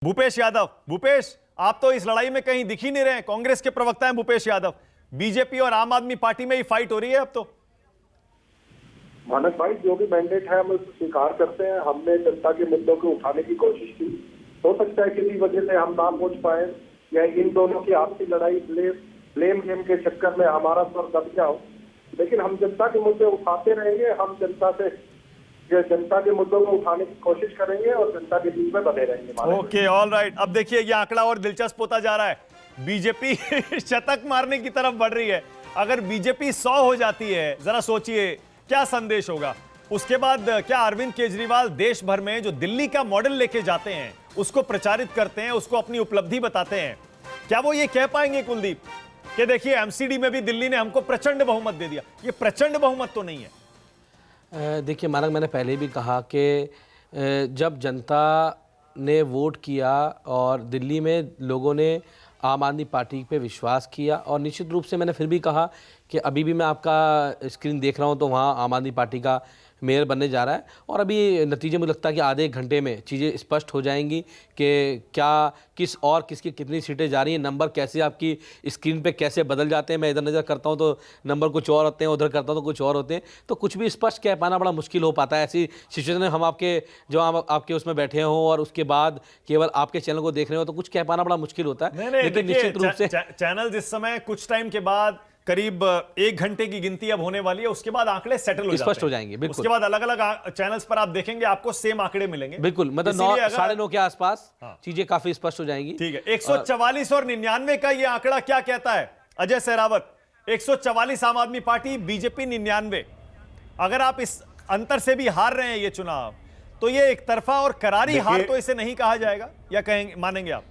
भूपेश यादव, भूपेश आप तो इस लड़ाई में कहीं दिख ही नहीं रहे। कांग्रेस के प्रवक्ता हैं भूपेश यादव। बीजेपी और आम आदमी पार्टी में ही फाइट हो रही है अब तो। मानक भाई, जो भी मैंडेट है हम उसको स्वीकार करते हैं। हमने जनता के मुद्दों को उठाने की कोशिश की। हो सकता है किसी वजह से हम ना पहुंच पाए या इन दोनों की आपसी लड़ाई ब्लेम गेम के चक्कर में हमारा स्वर दब गया हो, लेकिन हम जनता के मुद्दे उठाते रहेंगे। हम जनता के मुद्दों को उठाने की कोशिश करेंगे और जनता के बीच में बने रहेंगे। Okay, all right. अब देखिए ये आंकड़ा और दिलचस्प होता जा रहा है। बीजेपी शतक मारने की तरफ बढ़ रही है। अगर बीजेपी 100 हो जाती है, जरा सोचिए क्या संदेश होगा। उसके बाद क्या अरविंद केजरीवाल देश भर में जो दिल्ली का मॉडल लेके जाते हैं उसको प्रचारित करते हैं, उसको अपनी उपलब्धि बताते हैं, क्या वो ये कह पाएंगे कुलदीप कि देखिए एमसीडी में भी दिल्ली ने हमको प्रचंड बहुमत दे दिया? ये प्रचंड बहुमत तो नहीं है। देखिए मानक, मैंने पहले भी कहा कि जब जनता ने वोट किया और दिल्ली में लोगों ने आम आदमी पार्टी पे विश्वास किया, और निश्चित रूप से मैंने फिर भी कहा कि अभी भी मैं आपका स्क्रीन देख रहा हूं तो वहां आम आदमी पार्टी का मेयर बनने जा रहा है। और अभी नतीजे मुझे लगता है कि आधे एक घंटे में चीज़ें स्पष्ट हो जाएंगी कि क्या किसकी कितनी सीटें जा रही हैं। नंबर कैसे आपकी स्क्रीन पे कैसे बदल जाते हैं। मैं इधर नज़र करता हूं तो नंबर कुछ और होते हैं, उधर करता हूं तो कुछ और होते हैं। तो कुछ भी स्पष्ट कह पाना बड़ा मुश्किल हो पाता है ऐसी सिचुएशन में। हम आपके उसमें बैठे हों और उसके बाद केवल आपके चैनल को देख रहे हो तो कुछ कह पाना बड़ा मुश्किल होता है। लेकिन निश्चित रूप से चैनल इस समय कुछ टाइम के बाद करीब 1 घंटे की गिनती अब होने वाली है, उसके बाद आंकड़े सेटल हो स्पष्ट हो जाएंगे। बिल्कुल, उसके बाद अलग अलग चैनल्स पर आप देखेंगे आपको सेम आंकड़े मिलेंगे। बिल्कुल, मतलब 9 साढ़े 9 के आसपास चीजें काफी स्पष्ट हो जाएंगी। ठीक है, 144 और 99 का ये आंकड़ा क्या कहता है अजय सहरावत? 144 आम आदमी पार्टी, बीजेपी 99। अगर आप इस अंतर से भी हार रहे हैं ये चुनाव, तो ये एक तरफा और करारी हार तो इसे नहीं कहा जाएगा, या कहेंगे, मानेंगे आप?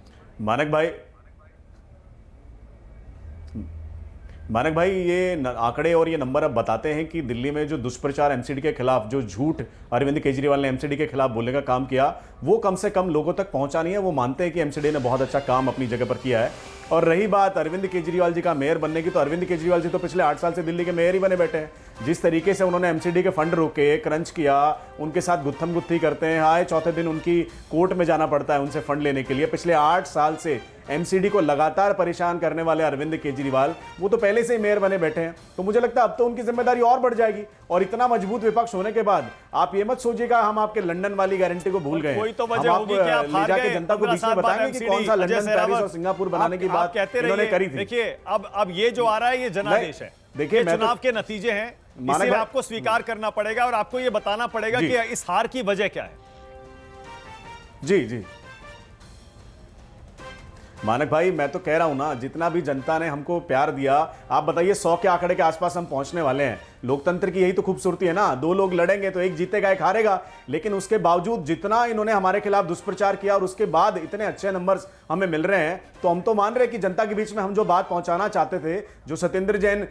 मानक भाई, ये आंकड़े और ये नंबर अब बताते हैं कि दिल्ली में जो दुष्प्रचार एमसीडी के खिलाफ, जो झूठ अरविंद केजरीवाल ने एमसीडी के खिलाफ बोलने का काम किया, वो कम से कम लोगों तक पहुंचा नहीं है। वो मानते हैं कि एमसीडी ने बहुत अच्छा काम अपनी जगह पर किया है। और रही बात अरविंद केजरीवाल जी का मेयर बनने की, तो अरविंद केजरीवाल जी तो पिछले 8 साल से दिल्ली के मेयर ही बने बैठे हैं। जिस तरीके से उन्होंने एमसीडी के फंड रोके, क्रंच किया, उनके साथ गुत्थम गुत्थी करते हैं, आए चौथे दिन उनकी कोर्ट में जाना पड़ता है उनसे फंड लेने के लिए। पिछले 8 साल से एमसीडी को लगातार परेशान करने वाले अरविंद केजरीवाल, वो तो पहले से ही मेयर बने बैठे हैं। तो मुझे लगता है अब तो उनकी जिम्मेदारी और बढ़ जाएगी। और इतना मजबूत विपक्ष होने के बाद आप ये मत सोचिएगा हम आपके लंदन वाली गारंटी को भूल गए। कोई तो वजह होगी कि आप हार गए। जनता को बीच में बताएंगे कि कौन सा लंदन, पेरिस और सिंगापुर बनाने की बात इन्होंने करी थी। देखिए अब ये जो आ रहा है ये जनादेश है। देखिए चुनाव के नतीजे हैं, इसे आपको स्वीकार करना पड़ेगा और आपको ये बताना पड़ेगा कि इस हार की वजह क्या है। जी मानक भाई, मैं तो कह रहा हूं ना, जितना भी जनता ने हमको प्यार दिया, आप बताइए 100 के आंकड़े के आसपास हम पहुंचने वाले हैं। लोकतंत्र की यही तो खूबसूरती है ना, 2 लोग लड़ेंगे तो एक जीतेगा एक हारेगा। लेकिन उसके बावजूद जितना इन्होंने हमारे खिलाफ दुष्प्रचार किया और उसके बाद इतने अच्छे नंबर्स हमें मिल रहे हैं, तो हम तो मान रहे हैं कि जनता के बीच में हम जो बात पहुंचाना चाहते थे, जो सत्येंद्र जैन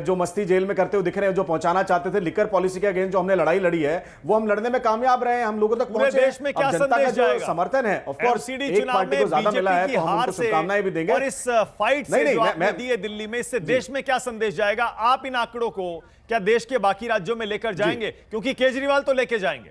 जो मस्ती जेल में करते हुए दिख रहे हैं, जो पहुंचाना चाहते थे लिकर पॉलिसी के अगेंस्ट जो हमने लड़ाई लड़ी है, वो हम लड़ने में कामयाब रहे हैं। हम लोगों तक पहुंचे। देश में क्या जनता का जो समर्थन है, ऑफ कोर्स एक पार्टी को ज्यादा मिला है तो हम उनको शुभकामनाएं भी देंगे। और इस फाइट से जो आपने दी है दिल्ली में, इससे देश में क्या संदेश जाएगा? आप इन आंकड़ों को क्या देश के बाकी राज्यों में लेकर जाएंगे? क्योंकि केजरीवाल तो लेके जाएंगे।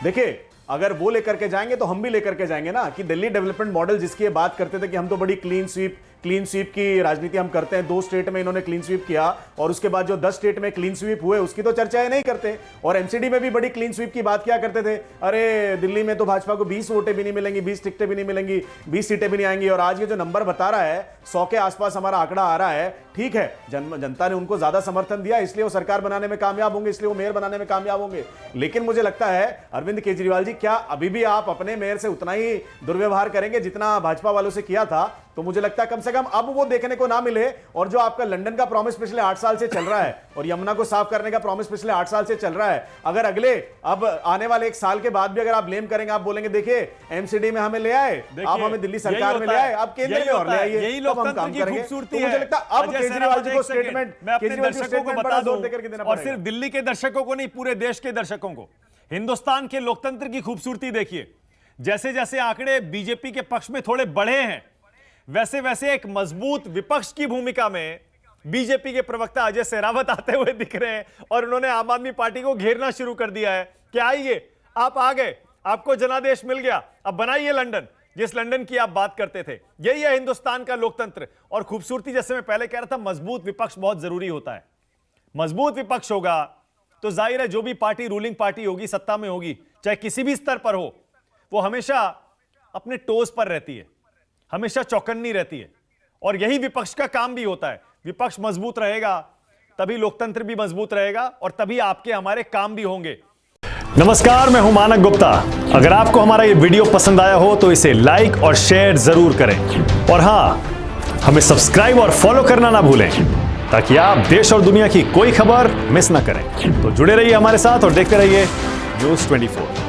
देखिए, अगर वो लेकर के जाएंगे तो हम भी लेकर के जाएंगे ना, कि दिल्ली डेवलपमेंट मॉडल जिसकी ये बात करते थे कि हम तो बड़ी क्लीन स्वीप की राजनीति हम करते हैं। 2 स्टेट में इन्होंने क्लीन स्वीप किया और उसके बाद जो 10 स्टेट में क्लीन स्वीप हुए उसकी तो चर्चाएं नहीं करते। और एमसीडी में भी बड़ी क्लीन स्वीप की बात किया करते थे। अरे दिल्ली में तो भाजपा को 20 वोटें भी नहीं मिलेंगी, 20 टिकटें भी नहीं मिलेंगी, 20 सीटें भी नहीं आएंगी। और आज ये जो नंबर बता रहा है, 100 के आसपास हमारा आंकड़ा आ रहा है। ठीक है, जनता ने उनको ज्यादा समर्थन दिया, इसलिए वो सरकार बनाने में कामयाब होंगे, इसलिए वो मेयर बनाने में कामयाब होंगे। लेकिन मुझे लगता है अरविंद केजरीवाल जी, क्या अभी भी आप अपने मेयर से उतना ही दुर्व्यवहार करेंगे जितना भाजपा वालों से किया था? तो मुझे लगता है कम से कम अब वो देखने को ना मिले। और जो आपका लंदन का प्रॉमिस पिछले 8 साल से चल रहा है और यमुना को साफ करने का प्रॉमिस पिछले 8 साल से चल रहा है, अगर अब आने वाले 1 साल के बाद भी अगर आप ब्लेम करेंगे, आप बोलेंगे देखिए एमसीडी में हमें ले आए, आप हमें दिल्ली सरकार में ले आए, आप केंद्र में और ले आइए, यही लोकतंत्र की खूबसूरती है। मुझे लगता है अब केजरीवाल जी को स्टेटमेंट, मैं अपने दर्शकों को बता दूं, देना और सिर्फ दिल्ली के दर्शकों को नहीं, पूरे देश के दर्शकों को, हिंदुस्तान के लोकतंत्र की खूबसूरती देखिए। जैसे जैसे आंकड़े बीजेपी के पक्ष में थोड़े बढ़े हैं, वैसे वैसे एक मजबूत विपक्ष की भूमिका में बीजेपी के प्रवक्ता अजय सहरावत आते हुए दिख रहे हैं और उन्होंने आम आदमी पार्टी को घेरना शुरू कर दिया है कि आइए आप आ गए, आपको जनादेश मिल गया, अब बनाइए लंदन, जिस लंदन की आप बात करते थे। यही है हिंदुस्तान का लोकतंत्र। और खूबसूरती, जैसे मैं पहले कह रहा था, मजबूत विपक्ष बहुत जरूरी होता है। मजबूत विपक्ष होगा तो जाहिर है जो भी पार्टी रूलिंग पार्टी होगी, सत्ता में होगी, चाहे किसी भी स्तर पर हो, वो हमेशा अपने टोज पर रहती है, हमेशा चौकन्नी रहती है। और यही विपक्ष का काम भी होता है। विपक्ष मजबूत रहेगा तभी लोकतंत्र भी मजबूत रहेगा और तभी आपके हमारे काम भी होंगे। नमस्कार, मैं हूं मानक गुप्ता। अगर आपको हमारा ये वीडियो पसंद आया हो तो इसे लाइक और शेयर जरूर करें। और हां, हमें सब्सक्राइब और फॉलो करना ना भूलें ताकि आप देश और दुनिया की कोई खबर मिस ना करें। तो जुड़े रहिए हमारे साथ और देखते रहिए न्यूज़ 24।